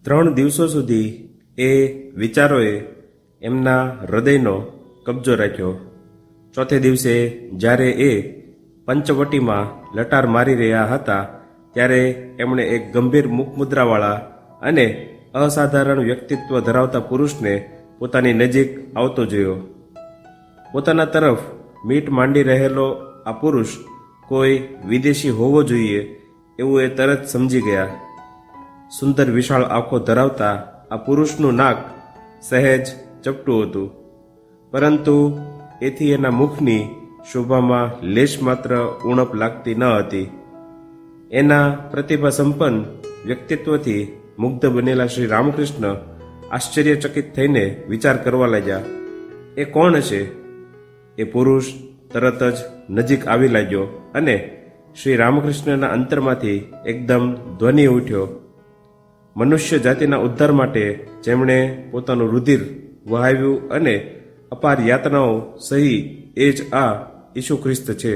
3 દિવસો સુધી એ વિચારોએ એમના હૃદયનો કબજો રાખ્યો. ચોથે દિવસે જ્યારે એ પંચવટીમાં લટાર મારી રહ્યા હતા ત્યારે એમણે એક ગંભીર મુખમુદ્રાવાળા અને અસાધારણ વ્યક્તિત્વ ધરાવતા પુરુષને પોતાની નજીક આવતો જોયો. પોતાના તરફ મીટ માંડી રહેલો આ પુરુષ કોઈ વિદેશી હોવો જોઈએ એવું એ તરત સમજી ગયા. સુંદર વિશાળ આંખો ધરાવતા આ પુરુષનું નાક સહેજ ચપટું હતું, પરંતુ એથી એના મુખની શોભામાં લેશ માત્ર ઉણપ લાગતી ન હતી. એના પ્રતિભા સંપન્ન વ્યક્તિત્વથી મુગ્ધ બનેલા શ્રી રામકૃષ્ણ આશ્ચર્યચકિત થઈને વિચાર કરવા લાગ્યા, એ કોણ હશે? એ પુરુષ તરત જ નજીક આવી લાગ્યો અને શ્રી રામકૃષ્ણના અંતરમાંથી એકદમ ધ્વનિ ઉઠ્યો, મનુષ્ય જાતિના ઉદ્ધાર માટે જેમણે પોતાનું રુધિર વહાવ્યું અને અપાર યાતનાઓ સહી એ જ આ ઈસુ ખ્રિસ્ત છે.